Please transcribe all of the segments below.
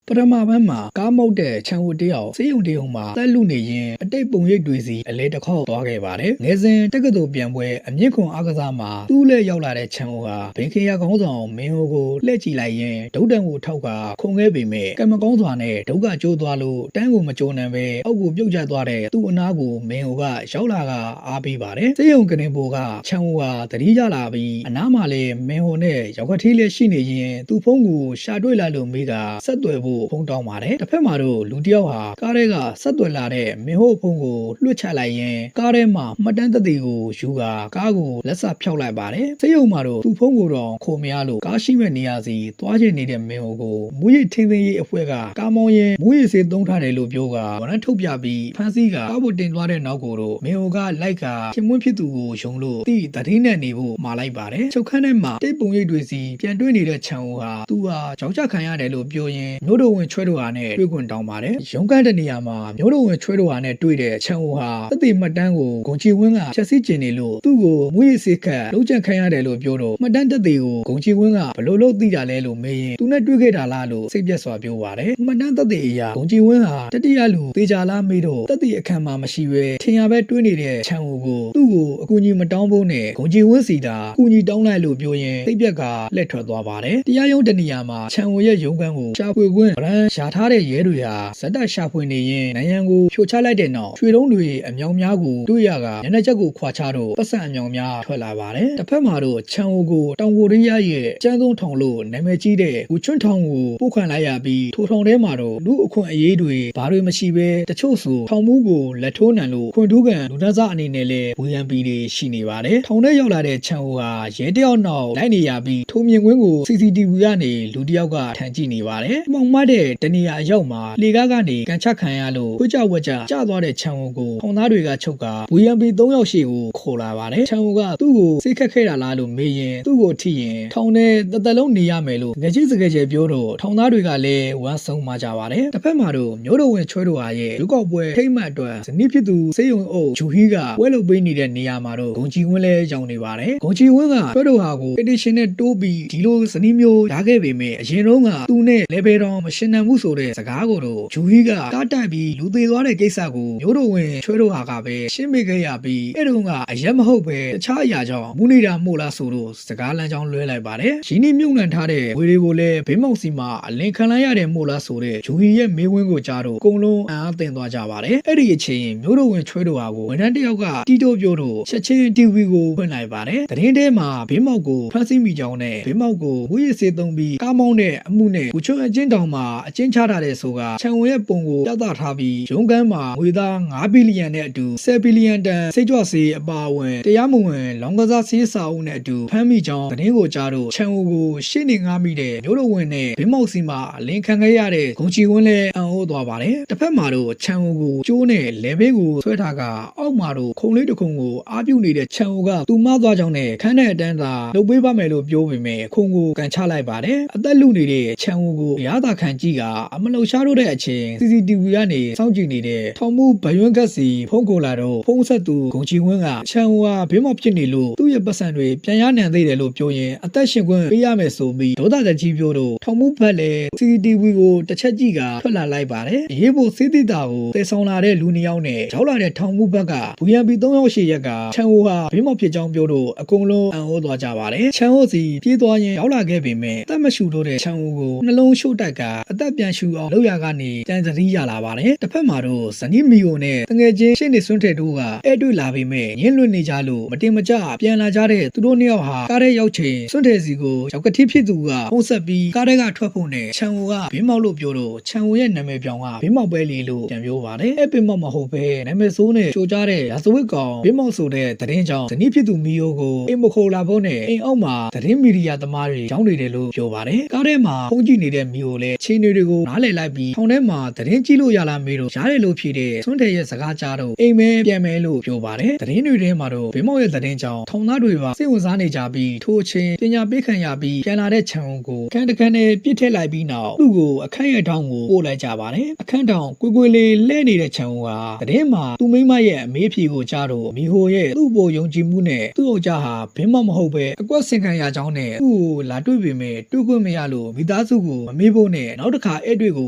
ပထမပိုင်းမှာကားမောက်တဲ့ခြံဝတ်တယောက်စေယုံတယုံမှာတက်လူနေရင်အတိတ်ပုံရိပ်တွေစီအလဲတစ်ခေါက်သွားခဲ့ပါတယ်။ငယ်စဉ်တက္ကသိုလ်ပြန်ပွဲအမြင့်ခွန်အားကစားမှာသူ့လက်ရောက်လာတဲ့ခြံဝတ်ဟာဘင်ခေယာကောင်းဆောင်မင်းဟိုကိုလှည့်ကြည့်လိုက်ရင်ဒုတ်တန်ကိုထောက်ကခုန်ခဲ့ပေမဲ့ကံမကောင်းစွာနဲ့ဒုက္ခကျိုးသွားလို့တန်းကိုမကြုံနိုင်ပဲအောက်ကိုပြုတ်ကျသွားတဲ့သူ့အနားကိုမင်းဟိုကရောက်လာကအားပေးပါတယ်။စေယုံကနေပိုကခြံဝတ်ဟာတတိကြလာပြီးအနားမှာလည်းမင်းဟိုနဲ့ရောက်ကထေးလေးရှိနေရင်သူ့ဖုန်းကိုရှာတွေ့လာလို့မိကဆက်သွယ်ဖို့ဖုန်းတောင်းပါတယ်။တစ်ဖက်မှာတော့လူတစ်ယောက်ဟာကားထဲကဆက်သွယ်လာတဲ့မင်းဟိုဖုန်းကိုလွှတ်ချလိုက်ရင်ကားထဲမှာမှတ်တမ်းသက်သေကိုယူကာကားကိုလက်စဖျောက်လိုက်ပါတယ်။စေယုံမှာတော့သူ့ဖုန်းကိုတော့ခိုမရလို့ကားရှိမဲ့နေရာစီသွားချင်နေတဲ့မင်းဟိုကိုမူရစ်ထင်းသိမ်းရေးအဖွဲ့ကကားမောင်းရင်မူရစ်စေးသုံးထားတယ်လို့ပြောကဝန်ထမ်းထုတ်ပြပြီးဖမ်းဆီးကကားပေါ်တင်သွားတဲ့နောက်ကိုတော့မင်းဟိုကလိုက်ကခင်မွန်းဖြစ်သူကိုယုံလို့တိတတိနဲ့နေဖို့မှာလိုက်ပါတယ်။ချုပ်ခန်းထဲမှာတိတ်ပုံရိပ်တွေစီပြန်တွေ့နေတဲ့ခြံဦးဟာသူဟာကြောက်ကြခံရတယ်လို့ပြောရင်မျိုးတော်ဝင်ချွဲတော်ဟာနဲ့တွေ့ခွင့်တောင်းပါတယ်။ရုံးကန်းတဲ့နေရာမှာမျိုးတော်ဝင်ချွဲတော်ဟာနဲ့တွေ့တဲ့ခြံဦးဟာသက်သေမှတ်တမ်းကိုဂုံချီဝင်းကဖြတ်စည်းကျင်နေလို့သူ့ကိုမွေးရစေခတ်လုံးချခံရတယ်လို့ပြောတော့မှတ်တမ်းသက်သေကိုဂုံချီဝင်းကဘလို့လို့သိကြလဲလို့မေးရင်သူနဲ့တွေ့ခဲ့တာလားလို့စိတ်ပြက်စွာပြောပါတယ်။မှတ်တမ်းသက်သေအရာဂုံချီဝင်းဟာတတိယလူသေချာလားမေးတော့သက်သေအခမ်းမှာမရှိပဲထင်ရပဲတွေးနေတဲ့ခြံဦးကိုသူ့ကိုအကူအညီမတောင်းဖို့နဲ့ဂုံချီဝင်းစီတာအကူအညီတောင်းလိုက်လို့ပြောရင်စိတ်ပြက်ကလက်ထွက်သွားပါတယ်။တရားရုံးတနေရာမှာခြံဦးရဲ့ရုံးခန်းကိုရှာဖွေခွင့်ဗရန်ရှာထားတဲ့ရဲတွေဟာဇက်တက်ရှာဖွေနေရင်နိုင်ငံကိုဖြိုချလိုက်တဲ့နောက်ရွှေတုံးတွေအမြောင်များကိုတွေ့ရကညနေချက်ကိုခွာချတော့ပတ်စံအမြောင်များထွက်လာပါတယ်။တစ်ဖက်မှာတော့ခြံဦးကိုတောင်ကိုရီးယားရဲ့ကျန်းသုံးထောင်လို့နာမည်ကြီးတဲ့ဂူချွန်းထောင်ကိုပို့ခံလိုက်ရပြီးထိုထောင်ထဲမှာတော့လူအခွင့်အရေးတွေဘာတွေမရှိပဲတချို့ဆိုထောင်မှုကိုလက်ထိုးနံလို့ခွင့်ထူးကန်လူဒန်းစားအနေနဲ့လည်းဝေယံပီတွေရှိနေပါတယ်။ထောင်ထဲရောက်လာတဲ့ခြံဦးဟာရဲတယောက်နောက်လိုက်နေရပြီးထုံမြင်ကွင်းကို CCTV ကနေလူတယောက်ကထန်ကြည့်နေပါတယ်။မှောင်မတဲ့တနေရာအရောက်မှာလေကားကနေကန်ချက်ခံရလို့ခွေးကြဝက်ကြကျသွားတဲ့ခြံဦးကိုထောင်သားတွေကချုပ်ကဝေယံပီ3ယောက်ရှိကိုခေါ်လာပါတယ်။ခြံဦးကသူ့ကိုစိတ်ခက်ခဲ့တာလားလို့မေးရင်သူ့ကိုထိရင်ထောင်ထဲတလုံးနေရမယ်လို့ငကြီးစကယ်ကျပြောတော့ထောင်သားတွေကလည်းဝမ်းဆုံးမှကြပါတယ်။တစ်ဖက်မှာတော့မျိုးတော်ဝင်ချွဲတော်ဟာရဲ့လူကောက်ပွဲထိတ်မှတ်အတွက်ဇနီးဖြစ်သူစေယုံအုပ်ဂျူဟီကပွဲလုပ်ပေးနေတဲ့နေရာမှာတော့ဂုံချီဝင်းလဲရောင်နေပါတယ်။ဂုံချီဝင်းကချွဲတော်ဟာကို edition နဲ့တိုးပြီးဒီလိုဇနီးမျိုးရခဲ့ပေမဲ့အရင်တော့ကသူနဲ့ level တော်မရှင်းနိုင်ဘူးဆိုတဲ့စကားကိုတော့ဂျူဟီကတားတိုက်ပြီးလူသေးသွားတဲ့ကိစ္စကိုမျိုးတော်ဝင်ချွဲတော်ဟာကပဲရှင်းမိခဲ့ရပြီးအဲ့တုန်းကအရက်မဟုတ်ပဲတခြားအရာကြောင့်မူနေတာမို့လားဆိုတော့စကားလမ်းကြောင်းလွဲလိုက်ပါတယ်။ရင်းနှီးမြုပ်နှံထားတဲ့ဝေတွေကိုလည်းဘေးမောက်စီမှာအလင်ခံလိုက်ရတယ်မို့လားဆိုတဲ့ဂျူဟီရဲ့မေးဝင်းကိုကြားတော့အကုန်လုံးအံ့အားသင့်သွားကြပါတယ်။အဲ့ဒီအချိန်မျိုးတော်ဝင်ချွဲတော်ဟာကိုဝန်ထမ်းတစ်ယောက်ကတီတိုပြောတော့ချက်ချင်း TV ကိုဖွင့်လိုက်ပါတယ်။သတင်းထဲမှာဘေးမောက်ကိုဖမ်းဆီးမိကြောင်းနဲ့ဘေးမောက်ကိုဝိရစေသုံးပြီးကားမောင်းတဲ့အမှုနဲ့ကိုချွန်းအချင်းတောင်မှာအချင်းချထားတဲ့ဆိုကခြံဝင်ရဲ့ပုံကိုပြသထားပြီးရုံးကန်းမှာငွေသား9ဘီလီယံနဲ့အတူ10ဘီလီယံတန်စိတ်ကြွဆေးအပါအဝင်တရားမဝင်လောင်ကစားဆေးစာအုပ်နဲ့အတူဖမ်းမိကြောင်းသတင်းကိုကြားတော့ခြံဝင်ကိုရှင်းနေငားမိတဲ့မျိုးတော်ဝင်နဲ့ဘေးမောက်စီမှာအလင်ခံခဲ့ရတဲ့ဂုံချီဝင်းလည်းအံ့ဩသွားပါတယ်။တစ်ဖက်မှာတော့ခြံဝင်ကိုကျိုးနဲ့လဲဘေးကိုဆွဲထားကအောက်မှာတော့ခုံလေးတစ်ခုံကိုအားပြုတ်နေတဲ့ခြံဝင်ကသူ့မသွားကြောင်းနဲ့ခန်းတဲ့အတန်းသာလုပ်ပေးပါမယ်လို့ပြောပေမဲ့ခုံကိုကန်ချလိုက်ပါတယ်။အသက်လူနေတဲ့ခြံဝင်ကိုရသာခံကြည့်ကအမလုံရှားတော့တဲ့အချိန် CCTV ကနေစောင့်ကြည့်နေတဲ့ထောင်မှုဘယွန်းကက်စီဖုန်းကိုလာတော့ဖုန်းဆက်သူဂုံချီဝင်းကခြံဝင်ကဘေးမောက်ဖြစ်နေလို့သူ့ရဲ့ပတ်စံတွေပြန်ရနိုင်သေးတယ်လို့ပြောရင်အသက်ရှင်ခွင့်ပေးရမယ်ဆိုပြီးဒေါသတကြီးပြောတော့ထောင်မှုဘက်လည်း CCTV ကိုတစ်ချက်ကြည့်ကထွက်လာလိုက်ပါတယ်။ရေးဖို့စေးသစ်တာကိုတည်ဆောင်လာတဲ့လူ2ယောက်နဲ့ရောက်လာတဲ့ထောင်မှုဘက်ကဘူယံပီ3ယောက်ရှိရက်ကခြံဝဟာဘေးမောက်ဖြစ်ကြောင်းပြောတော့အကုန်လုံးအံ့ဩသွားကြပါတယ်။ခြံဝစီပြေးသွားရင်ရောက်လာခဲ့ပေမဲ့အသက်မရှူတော့တဲ့ခြံဝကိုနှလုံးရှို့တိုက်ကအသက်ပြန်ရှူအောင်လုပ်ရကနေတန်သတိရလာပါတယ်။တစ်ဖက်မှာတော့ဇနီးမီယိုနဲ့တငယ်ချင်းရှင်းနေစွန်းတဲ့တို့ကအဲ့တွေ့လာပေမဲ့ညှင်းလွတ်နေကြလို့မတင်မကျပြန်လာကြတဲ့သူတို့2ယောက်ဟာကားထဲရောက်ချိန်စွန်းတဲ့စီကိုရောက်ကတိဖြစ်သူကဖုံးဆက်ပြီးကားထဲကထွက်ဖို့နဲ့ခြံဝကဘေးမောက်လို့ပြောတော့ခြံဝရဲ့နာမည်ပြောင်ကဘေးမောက်ပဲလေလို့ပြန်ပြောပါတယ်။အဲ့ဘေးမောက်မဟုတ်ပဲနာမည်ဆိုးနဲ့ချိုကြတဲ့ရာဇဝတ်ကောင်ဘေးမောက်ဆိုတဲ့သတင်းကြောင့်ဇနီးဖြစ်သူမီယိုကိုအိမ်မခိုလာဖို့နဲ့အိမ်အောက်မှာသတင်းမီဒီယာသမားတွေကြောင်းနေတယ်လို့ပြောပါတယ်။ကားထဲမှာဖုန်းကြည့်နေတဲ့မီယိုလည်းချင်းတွေကိုနားလည်လိုက်ပြီးထောင်ထဲမှာသတင်းကြည့်လို့ရလားမေးတော့ရတယ်လို့ဖြေတဲ့စွန်းတဲ့ရဲ့စကားကြားတော့အိမ်မဲပြန်မဲလို့ပြောပါတယ်။သတင်းတွေထဲမှာတော့ဘေးမောက်ရဲ့သတင်းကြောင့်ထောင်သားတွေပါစိတ်ဝင်စားနေကြပြီးထိုးချင်းပညာပေးခံရပြီးပြန်လာတဲ့ခြံကိုခန်းတခန်းနဲ့ပြစ်ထည့်လိုက်ပြီးနောက်သူ့ကိုအခန်းရဲ့ထောင်ကိုပို့လိုက်ကြပါ ပါတယ်အခန်းတောင်ကွယ်လေးလဲနေတဲ့ချန်ဦးဟာတည်မှာသူမိမရဲ့အမေးဖြေကိုကြားတော့မီဟိုရဲ့သူ့ဘိုယုံကြည်မှုနဲ့သူ့ယောက်ျားဟာဘင်းမဟုတ်ပဲအကွက်စင်ခံရကြောင်းနဲ့သူ့ကိုလာတွေ့ပေမဲ့တွေ့ခွင့်မရလို့မိသားစုကိုမမေးဖို့နဲ့နောက်တစ်ခါအဲ့တွေကိ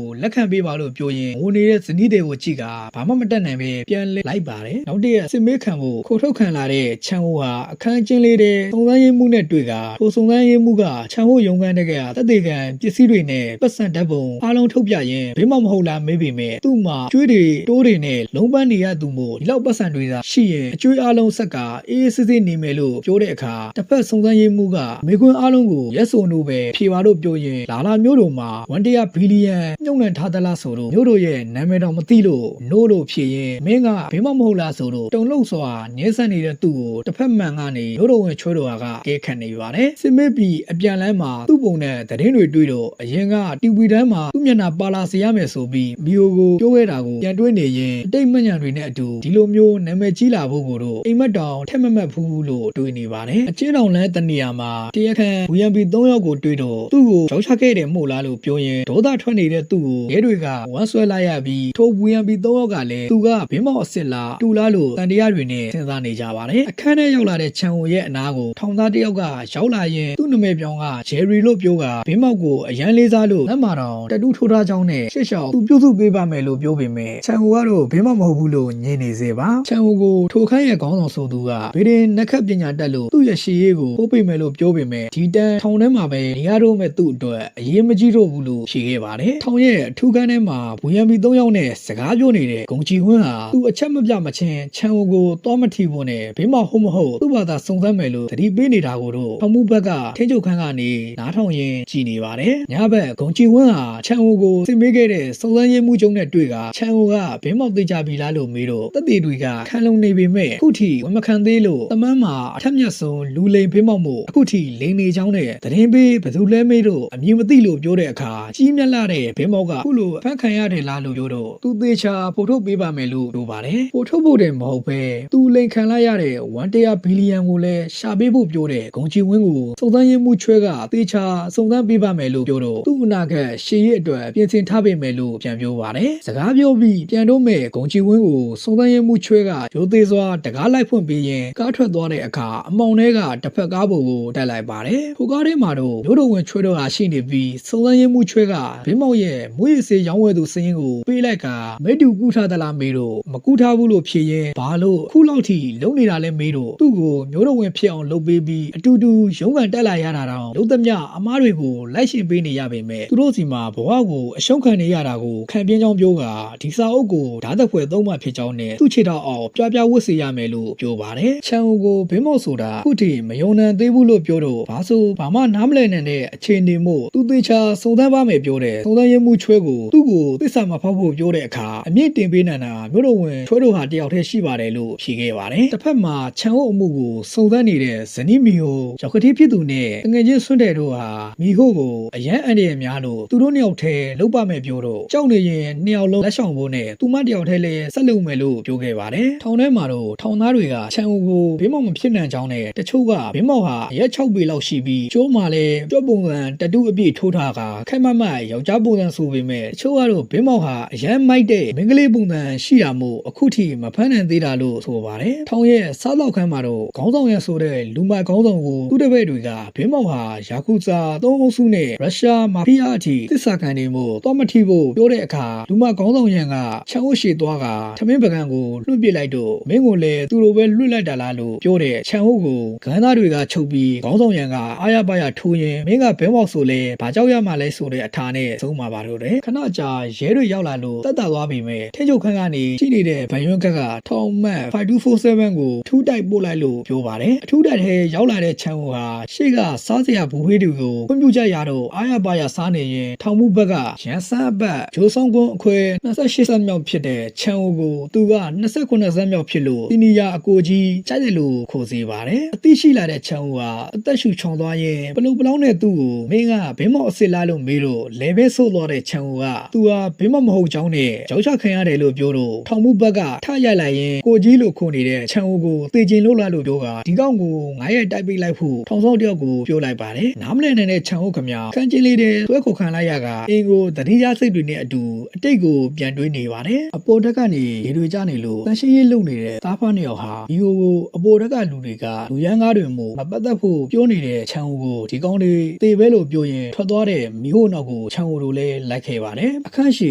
ုလက်ခံပေးပါလို့ပြောရင်ငိုနေတဲ့ဇနီးတွေကိုကြည့်ကဘာမှမတတ်နိုင်ပဲပြန်လဲလိုက်ပါတယ်နောက်တည့်စစ်မေးခံဖို့ခိုထုတ်ခံလာတဲ့ချန်ဦးဟာအခန်းကျင်းလေးတဲ့စုံစမ်းရေးမှုနဲ့တွေ့ကထိုစုံစမ်းရေးမှုကချန်ဦးရုံခန်းတဲ့ကတက်သေးကန်ပစ္စည်းတွေနဲ့ပတ်စံဓာတ်ပုံအားလုံးထုတ်ပြရင်ဘင်းမဟုတ်လားမေးပေမဲ့သူ့မှာကျွေးတွေတိုးတွေနဲ့လုံးပန်းနေရသူမို့ဒီလောက်ပတ်စံတွေသာရှိရင်အကျွေးအားလုံးဆက်ကအေးစစ်စစ်နေမယ်လို့ပြောတဲ့အခါတစ်ဖက်စုံစမ်းရေးမှုကမေခွန်းအားလုံးကိုရက်ဆိုနိုးပဲဖြေပါလို့ပြောရင်လာမျိုးတို့မှာ100 ဘီလီယံညှုံနှံထားသလားဆိုတော့မျိုးတို့ရဲ့နာမည်တော်မသိလို့နိုးလို့ဖြေရင်မင်းကဘင်းမဟုတ်လားဆိုတော့တုံလို့စွာညှင်းဆန်နေတဲ့သူ့ကိုတစ်ဖက်မှန်ကနေမျိုးတို့ဝင်ချွဲတော်ကကဲခတ်နေပါတယ်စစ်မေးပြီးအပြန်လန်းမှာသူ့ပုံနဲ့သတင်းတွေတွေ့တော့အရင်ကတီဗီတန်းမှာသူ့မျက်နှာပါလာစေရမယ်ဆိုပြီးမီယိုကိုပြောခဲ့တာကိုပြန်တွေးနေရင်အတိတ်မှညံတွေနဲ့အတူဒီလိုမျိုးနာမည်ကြီးလာဖို့ကိုတော့အိမ်မက်တောင်ထက်မမတ်ဘူးလို့တွေးနေပါတယ်အချင်းတော်လန်းတနေရာမှာတရားခံဝီယမ်ပီ3ယောက်ကိုတွေ့တော့သူ့ကိုရောက်ချခဲ့တယ်မို့လားလို့ပြောရင်ဒေါသထွက်နေတဲ့သူ့ကိုရဲတွေကဝမ်းဆွဲလိုက်ရပြီးထိုဝီယမ်ပီ3ယောက်ကလည်းသူကဘင်းမောက်အစ်စ်လားတူလားလို့တန်တရားတွေနဲ့စဉ်းစားနေကြပါတယ်အခန်းထဲရောက်လာတဲ့ချန်ဝိုရဲ့အနားကိုထောင်သားတစ်ယောက်ကရောက်လာရင်သူ့နာမည်ပြောင်းကဂျယ်ရီလို့ပြောကဘင်းမောက်ကိုအရန်လေးစားလို့လက်မာတော်တတူးထိုးထားကြောင်းနဲ့ရှစ်လျှောက်သူပြုစုပေးပါမယ်လို့ပြောပေမဲ့ချန်ဝိုကတော့ဘင်းမောက်မဟုတ်ဘူးလို့ညင်နေစေပါချန်ဝိုကိုထိုခန်းရဲ့ခေါင်းဆောင်ဆိုသူကဗီဒင်နက်ခတ်ပညာတက်လို့သူ့ရဲ့ရှေ့ရေးကိုပို့ပေးမယ်လို့ပြောပေမဲ့ဒီတန်းထောင်ထဲမှာပဲနေရာတော့မဲ့သူ့အတွက်အရေးမကြီးတော့ဘူးလို့ဖြေခဲ့ပါတယ်ထောင်ရဲ့အထူးခန်းထဲမှာဝီယမ်ပီ3ယောက်နဲ့စကားပြောနေတဲ့ဂုံချီဝင်းဟာသူ့အချက်မပြမချင်းချန်ဝိုကိုတောမထီဖို့နဲ့ဘင်းမောက်ဟုတ်မဟုတ်သူ့ဘာသာစုံစမ်းမယ်လို့တတိပေးနေတာကိုတော့ထောင်မှုဘက်ကထိန်းချုပ်ခန်းကနေနားထောင်ရင်းကြည်နေပါတယ်ညဘက်ဂုံချီဝင်းဟာချန်ဝိုကိုစစ်မေးခဲ့တဲ့စုံစမ်းရေးမှုကျုံနဲ့တွေ့ကချန်ဝိုကဘင်းမောက်သိကြပြီလားလို့မေးတော့တပ်တွေတွေကခံလုံနေပေမဲ့အခုထိဝမခံသေးလို့တမန်းမှာအထက်မြတ်ဆုံးလူလိန်ဘင်းမောက်မှုအခုထိလိန်နေချောင်းနဲ့သတင်းပေးဘယ်သူလဲမေးတော့အမည်မသိလို့ပြောတဲ့အခါကြီးမြတ်လာတဲ့ဘင်းမောက်ကအခုလိုဖန်ခံရတယ်လားလို့ပြောတော့သူသေးချာပို့ထုတ်ပေးပါမယ်လို့ပြောပါတယ်ပို့ထုတ်ဖို့တယ်မဟုတ်ပဲသူလိန်ခံလိုက်ရတဲ့100 ဘီလီယံကိုလည်းရှာပေးဖို့ပြောတဲ့ဂုံချီဝင်းကိုစုံစမ်းရေးမှုချွဲကသေချာစုံစမ်းပေးပါမယ်လို့ပြောတော့သူ့အနာဂတ်ရှေ့ရဲ့အတွက်ပြင်ဆင်ထားပေးမယ်လို့ပြန်ပြောပါတယ်စကားပြောပြီးပြန်တော့မဲ့ဂုံချီဝင်းကိုစုံစမ်းရေးမှုချွဲကရိုသေစွာတကားလိုက်ဖွင့်ပေးရင်ကားထွက်သွားတဲ့အခါအမောင်ထဲကတစ်ဖက်ကားပေါ်ကိုတက်လိုက်ပါတယ်ဟိုကားထဲမှာတော့ရိုးတော်ဝင်ချွဲတော့ဟာရှိနေပြီးစုံစမ်းရေးမှုချွဲကဘင်းမောက်ရဲ့မွေးရစေးရောင်းဝယ်သူစင်းကိုပေးလိုက်ကမိတူကူးထားသလားမေးတော့မကူးထားဘူးလို့ဖြေရင်ဘာလို့ခုလောက်ထိလုံနေတာလဲမေးတော့သူ့ကိုမျိုးတော်ဝင်ဖြစ်အောင်လုပ်ပေးပြီးအတူတူရုံးကန်တက်လာရတာတော့လုံးသမျှအမားတွေကိုလိုက်ရှင်ပေးနေရပေမဲ့သူတို့စီမှာဘဝကိုအရှုံးခံနေရတာကိုခံပြင်းကြောင်းပြောကဒီစာအုပ်ကိုဓာတ်သက်ဖွယ်သုံးမှဖြစ်ကြောင်းနဲ့သူ့ခြေထောက်အောင်ပြပြဝတ်စေရမယ်လို့ပြောပါတယ်ချန်ဦးကိုဘင်းမောက်ဆိုတာခုထိမယုံနိုင်သေးဘူးလို့ပြောတော့ဘာဆိုဘာမှနားမလည်နိုင်တဲ့အခြေအနေမို့သူသေးချာစုံစမ်းပါမယ်ပြောတယ်စုံစမ်းရေးမှုချွဲကိုသူ့ကိုသစ္စာမဖောက်ဖို့ပြောတဲ့အခါအမြင့်တင်ပေးနိုင်တာမျိုးတော်ဝင်ချွဲတို့ဟာတယောက်တည်းရှိပါတယ်လို့ဖြေခဲ့ပါတယ်တစ်ဖက်မှာချန်ဦးအမှုကိုစုံစမ်းနေတဲ့ဇနီးမီဟိုရောက်ကတိဖြစ်သူနဲ့ငွေချင်းဆွန့်တဲ့တို့ဟာမီဟိုကိုအရန်အန်ရများလို့သူတို့နှစ်ယောက်တည်းလုတ်ပါမယ်ပြောတော့ကြောက်နေရင်နှစ်ယောက်လုံးလက်ဆောင်ဖို့နဲ့သူမတယောက်တည်းလည်းဆက်လုပ်မယ်လို့ပြောခဲ့ပါတယ်ထောင်ထဲမှာတော့ထောင်သားတွေကချန်ဦးကိုဘေးမောက်မဖြစ်နိုင်ကြောင်းနဲ့တချို့ကဘေးမောက်ဟာရက်6ပေလောက်ရှိပြီးကျိုးမှလည်းကြွပုံစံတတူအပြည့်ထိုးထားကခိုင်မမယောက်ျားပုံစံဆိုပေမဲ့တချို့ကတော့ဘေးမောက်ဟာအရန်မိုက်တဲ့မင်္ဂလိပုံစံရှိတာမို့အခုထိမဖမ်းနိုင်သေးတာလို့ဆိုပါတယ်ထောင်ရဲ့စားတော့ခန်းမှာတော့ခေါင်းဆောင်ရဆိုတဲ့လူမိုက်ခေါင်းဆောင်ကိုသူ့တပည့်တွေကဘေးမောက်ဟာယာကူဇာ3အုပ်စုနဲ့ရုရှားမာဖီးယားအထိသစ္စာခံနေမှုတော့မထီဖို့ပြောတဲ့အခါလူမခေါင်းဆောင်ရန်ကချန်ဝတ်ရှည်သွားကထမင်းပကံကိုလွှတ်ပစ်လိုက်တော့မင်းကိုလည်းသူလိုပဲလွှတ်လိုက်တာလားလို့ပြောတဲ့ချန်ဝတ်ကိုဂန်းသားတွေကချုပ်ပြီးခေါင်းဆောင်ရန်ကအာရပါရထိုးရင်မင်းကဘဲမောက်ဆိုလဲဘာကြောက်ရမှလဲဆိုတဲ့အထာနဲ့သုံးပါပါတော့တယ်ခဏကြာရဲတွေရောက်လာလို့တက်တာသွားပြီမဲ့ထိချုပ်ခန်းကနေရှိနေတဲ့ဗန်ရွန်းကထောင်မှတ်5247ကိုထူးတိုက်ပို့လိုက်လို့ပြောပါတယ်အထူးတိုက်ထဲရောက်လာတဲ့ချန်ဝတ်ဟာရှေ့ကစားစရာဘူဟေးတွေကိုခွင့်ပြုချက်ရတော့အာရပါရစားနေရင်ထောင်မှုဘက်ကရန်စမ်းဘက်ဂျိုးဆောင်ကွန်းအခွဲ28ဆက်မြောက်ဖြစ်တဲ့ချန်ဝတ်ကိုသူက29ဆက်မြောက်ဖြစ်လို့တီနီယာအကိုကြီးကြိုက်တယ်လို့ခေါ်စေပါတယ်အသိရှိလာတဲ့ချန်ဝတ်ဟာအသက်ရှူချောင်သွားရင်ပလုံပလောင်းနဲ့သူ့ကိုမင်းကဘင်းမောက်အစ်စ်လားလို့မေးတော့လေဘဲဆို့သွားတဲ့ချန်ဝတ်ကသူဟာဘင်းမောက်မဟုတ်ကြောင်းနဲ့ကြောက်ချခံရတယ်လို့ပြောတော့ထောင်မှုဘက်ကထရိုက်လိုက်ရင်ကိုကြီးလို့ခေါ်နေတဲ့ချန်ဝတ်ကိုသေကျင်လို့လားလို့ပြောကဒီကောင်ကို9ရက်တိုက်ပိတ်လိုက်ဖို့ထောင်ဆောင်တယောက်ကိုပြောလိုက်ပါတယ်နားမလည်နိုင်တဲ့ချန်ဝတ်ခမခန်းချင်းလေးတဲ့ဆွဲခုခံလိုက်ရကအင်းကိုတတိယစိတ်တွေ နဲ့အတူအတိတ်ကိုပြန်တွေးနေပါတယ်အပေါ်တက်ကနေရေတွေကျနေလို့တန်ရှင်းရေးလုပ်နေတဲ့သားဖားနှစ်ယောက်ဟာမီဟိုကိုအပေါ်တက်ကလူတွေကလူရန်ကားတွေမို့မပတ်သက်ဖို့ပြောနေတဲ့ချန်ဟိုကိုဒီကောင်းတွေသေပဲလို့ပြောရင်ထွက်သွားတဲ့မီဟိုနောက်ကိုချန်ဟိုတို့လည်းလိုက်ခဲ့ပါတယ်အခန့်ရှည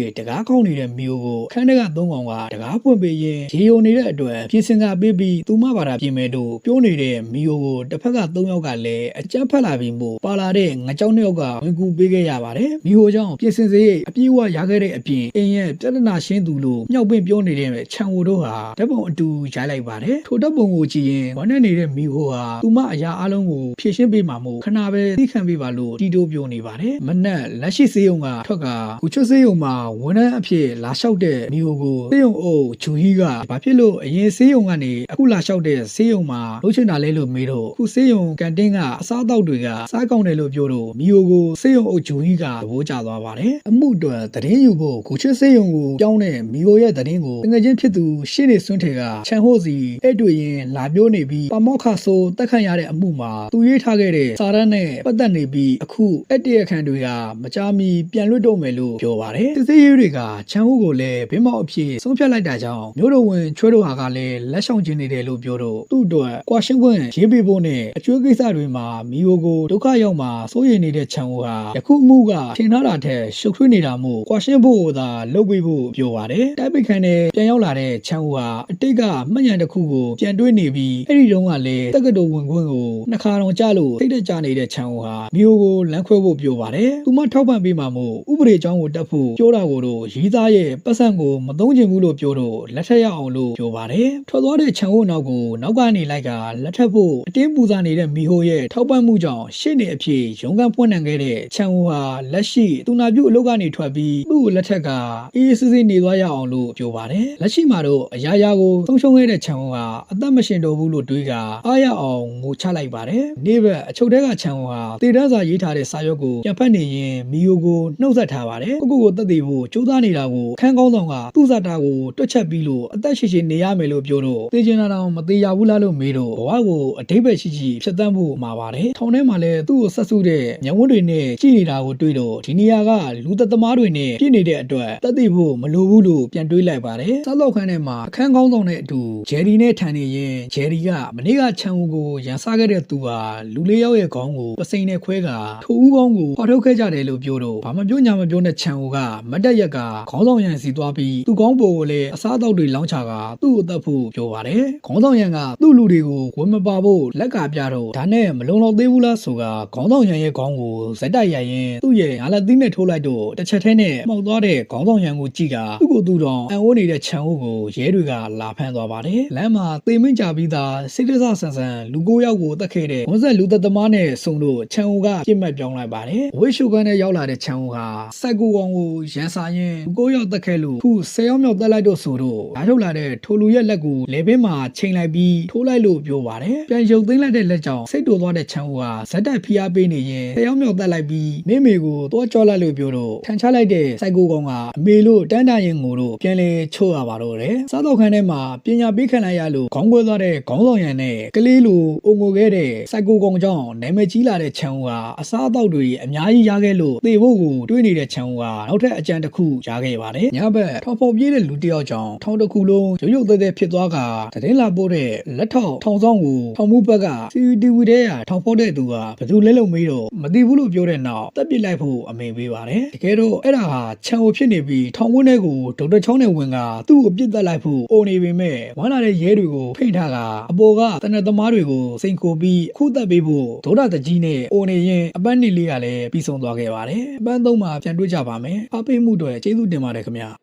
်တကားကောင်းနေတဲ့မီဟိုကိုခန်းထဲကသုံးကောင်ကတကားပွင့်ပေးရင်ရေယုံနေတဲ့အတွက်ပြင်စင်ကပေးပြီးသူမဘာသာပြင်မယ်လို့ပြောနေတဲ့မီဟိုကိုတစ်ဖက်က3ယောက်ကလည်းအကြမ်းဖက်လာပြီးမို့ပါလာတဲ့ငကြောက်2ယောက်ကဝင်ကူပေးခဲ့ရပါတယ်မီဟိုကြောင့်ပြင်စင်စေးအပြေးဝရခဲ့တဲ့အပြင်အင်းရဲ့ပြဿနာရှင်းသူလို့မြောက်ပင့်ပြောနေတဲ့ချန်ဟိုတို့ဟာဓာတ်ပုံအတူရိုက်လိုက်ပါတယ်ထိုဓာတ်ပုံကိုကြည့်ရင်ဝမ်းနဲ့နေတဲ့မီဟိုဟာသူမအရာအလုံးကိုဖြည့်ရှင်းပေးမှာမို့ခဏပဲသိခံပေးပါလို့တီတိုးပြောနေပါတယ်မနက်လက်ရှိစေးုံကထွက်ကကိုချွတ်စေးုံမှာဝန်ထမ်းအဖြစ်လာလျှောက်တဲ့မီဟိုကိုစေးုံအုပ်ဂျူဟီကဘာဖြစ်လို့အရင်စေးုံကနေအခုလာလျှောက်တဲ့စေးုံမှာလှုပ်ချင်တာလဲလို့မေးတော့အခုစေးုံကန်တင်းကအစားအသောက်တွေကစားကောင်းတယ်လို့ပြောတော့မီဟိုကိုစေးုံအုပ်ဂျူဟီကသဘောကျသွားပါတယ်အမှုအတွက်သတင်းယူဖို့ကိုချွတ်စေးုံကိုပြောင်းတဲ့မီဟိုရဲ့သတင်းကိုငွေချင်းဖြစ်သူရှေ့နေစွန်းထေကချန်ဟိုစီအဲ့တွေ့ရင်လာပြောနေပြီးပမောက္ခဆိုတက်ခန့်ရတဲ့အမှုမှာသူရေးထားခဲ့တဲ့စာရန်နဲ့ပတ်သက်နေပြီးအခုအဲ့တရခန့်တွေကမကြာမီပြန်လွတ်တော့မယ်လို့ပြောပါတယ်စစ်စေးရေးတွေကချန်ဟိုကိုလည်းဘင်းမောက်အဖြစ်ဆုံးဖြတ်လိုက်တာကြောင့်မျိုးတော်ဝင်ချွဲတော်ဟာကလည်းလက်ဆောင်ကျင်းနေတယ်လို့ပြောတော့သူ့အတွက်ကွာရှင်းခွင့်ရေးပေးဖို့နဲ့အကျွေးကိစ္စတွေမှာမီဟိုကိုဒုက္ခရောက်မှာစိုးရိမ်နေတဲ့ချန်ဟိုဟာယခုမှုကထင်ထားတာထက်ရှုပ်ထွေးနေတာမို့ကွာရှင်းဖို့သာလုပ်ပေးဖို့ပြောပါတယ်တိုက်ပိတ်ခန်းနဲ့ပြန်ရောက်လာတဲ့ချန်ဟိုဟာအတိတ်ကမှတ်ဉာဏ်တစ်ခုကိုပြန်တွေးနေပြီးအဲ့ဒီတုန်းကလည်းတက္ကသိုလ်ဝင်ခွင့်ကိုနှစ်ခါတောင်ကြားလို့ထိတ်တဲ့ကြနေတဲ့ချန်ဟိုဟာမီဟိုကိုလမ်းခွဲဖို့ပြောပါတယ်သူမထောက်ပံ့ပေးမှာမို့ဥပဒေကြောင်းကိုတက်ဖို့ပြောတာကိုတော့ရီးသားရဲ့ပတ်စံကိုမသုံးချင်ဘူးလို့ပြောတော့လက်ထက်ရအောင်လို့ပြောပါတယ်ထွက်သွားတဲ့ချန်ဟိုနောက်ကိုနောက်ကနေလိုက်ကလက်ထက်ဖို့အတင်းပူဇာနေတဲ့မီဟိုရဲ့ထောက်ပံ့မှုကြောင့်ရှေ့နေအဖြစ်ရုံးခန်းဖွင့်နိုင်ခဲ့တဲ့ချန်ဟိုဟာလက်ရှိသူနာပြုအလုပ်ကနေထွက်ပြီးသူ့ကိုလက်ထက်ကအေးအေးဆေးဆေးနေသွားရအောင်လို့ပြောပါတယ်လက်ရှိမှာတော့အရာရာကိုဆုံးရှုံးခဲ့တဲ့ချန်ဟိုဟာအသက်မရှင်တော့ဘူးလို့တွေးကအားရအောင်ငိုချလိုက်ပါတယ်နေ့ဘက်အချုပ်ထဲကချန်ဟိုဟာတေတန်းစာရေးထားတဲ့စာရွက်ကိုပြန်ဖတ်နေရင်မီယိုကိုနှုတ်ဆက်ထားပါတယ်ကိုကိုတက်သေးဖို့ကြိုးစားနေတာကိုခန်းကောင်းဆောင်ကသူ့ဇာတာကိုတွက်ချက်ပြီးလို့အသက်ရှိရှိနေရမယ်လို့ပြောတော့သေချင်တာတော့မသေးရဘူးလားလို့မေးတော့ဘဝကိုအတိတ်ပဲရှိရှိဖြတ်သန်းဖို့မှာပါတယ်ထောင်ထဲမှာလည်းသူ့ကိုဆက်စုတဲ့ညဝန်းတွေနဲ့ကြည်နေတာကိုတွေးတော့ဒီနေရာကလူသက်သမားတွေနဲ့ပြည့်နေတဲ့အတွက်တက်သေးဖို့မလိုဘူးလို့ပြန်တွေးလိုက်ပါတယ်စောက်လောက်ခန်းထဲမှာအခန်းကောင်းဆောင်နဲ့အတူဂျယ်ရီနဲ့ထိုင်နေရင်ဂျယ်ရီကမနေ့ကချန်ဟိုကိုရန်စားခဲ့တဲ့သူဟာလူလေးယောက်ရဲ့ခေါင်းကိုပစိန်နဲ့ခွဲကထိုဦးခေါင်းကိုဖော်ထုတ်ခဲ့ကြတယ်လို့ပြောတော့ဘာမှပြောညာမပြောတဲ့ချန်ဟိုကမတ်တက်ရက်ကခေါင်းဆောင်ရန်စီသွားပြီးသူ့ခေါင်းပေါ်ကိုလည်းအစားအသောက်တွေလောင်းချကသူ့ကိုတတ်ဖို့ပြောပါတယ်ခေါင်းဆောင်ရန်ကသူ့လူတွေကိုဝင်မပါဖို့လက်ကပြတော့ဒါနဲ့မလုံလောက်သေးဘူးလားဆိုကခေါင်းဆောင်ရန်ရဲ့ခေါင်းကိုဇက်တိုက်ရရင်သူ့ရဲ့ငါလက်သီးနဲ့ထိုးလိုက်တော့တစ်ချက်ထဲနဲ့မှောက်သွားတဲ့ခေါင်းဆောင်ရန်ကိုကြည့်ကသူ့ကိုသူ့တော်အံ့ဩနေတဲ့ချန်ဟိုကိုရဲတွေကလာဖမ်းသွားပါတယ်လမ်းမှာသေမင်းကြပြီးသားစိတ်တဆဆန်ဆန်လူ9ယောက်ကိုတတ်ခဲ့တဲ့ဝန်ဆက်လူသက်သမားနဲ့ဆုံလို့ချန်ဟိုကပြစ်မှတ်ပြောင်းလိုက်ပါတယ်ဝိရှုခန်းနဲ့ရောက်လာတဲ့ချန်ဟိုဟာစိုက်ကိုကောင်ကိုရန်စာရင်လူ9ယောက်တတ်ခဲ့လို့ခု10ယောက်မြောက်တတ်လိုက်တော့ဆိုတော့ဓာတ်ထုတ်လာတဲ့ထိုလူရဲ့လက်ကိုလေပင်မှာချိန်လိုက်ပြီးထိုးလိုက်လို့ပြောပါတယ်ပြန်ရုပ်သိမ်းလိုက်တဲ့လက်ကြောင့်စိတ်တိုသွားတဲ့ချန်ဟိုဟာဇက်တိုက်ဖိအားပေးနေရင်10ယောက်မြောက်တတ်လိုက်ပြီးမိမေကိုတော့ကြောလိုက်လို့ပြောတော့ခံချလိုက်တဲ့စိုက်ကိုကောင်ကအမေလို့တန်းတရင်ကိုတော့ပြန်လေချို့ရပါတော့တယ်စားတော့ခန်းထဲမှာပညာပေးခံလိုက်ရလို့ခေါင်းကွဲသွားတဲ့ခေါင်းဆောင်ရန်နဲ့ကလေးလိုအုံငိုခဲ့တဲ့စိုက်ကိုကောင်ကြောင့်နာမည်ကြီးလာတဲ့ချန်ဟိုဟာအစားအသောက်တွေအများကြီးရခဲ့လို့သေဖို့ကိုတွေးနေတဲ့ချန်ဟိုဟာနောက်ထပ်အကြံတစ်ခုရခဲ့ပါတယ်ညဘက်ထောင်ဖော်ပြေးတဲ့လူတစ်ယောက်ကြောင့်ထောင်တစ်ခုလုံးရုပ်ရုပ်သေးသေးဖြစ်သွားကသတင်းလာပို့တဲ့လက်ထောက်ထောင်ဆောင်ကိုထောင်မှုဘက်က CCTV ထဲကထောင်ဖော်တဲ့သူကဘယ်သူလဲလို့မေးတော့မသိဘူးလို့ပြောတဲ့နောက်တက်ပစ်လိုက်ဖို့အမိန်ပေးပါတယ်တကယ်တော့အဲ့ဒါဟာချန်ဟိုဖြစ်နေပြီးထောင်ဝင်းထဲကိုဒေါက်တာချောင်းနဲ့ဝင်ကသူ့ကိုပြစ်တက်လိုက်ဖို့အိုနေပေမဲ့ဝမ်းလာတဲ့ရဲတွေကိုဖိတ်ထားကအပေါ်ကတနက်သမားတွေကိုစိန်ခိုပြီးခုတက်ပေးဖို့ဒေါက်တာတကြီးနဲ့အိုနေရင်အပန်းနေလေးကလည်းပြီးဆုံးသွားခဲ့ပါတယ်အပန်းသုံးမှာပြန်တွေ့ကြပါမယ်အားပေးမှုတွေကျေးဇူးတင်ပါတယ်ခင်ဗျာ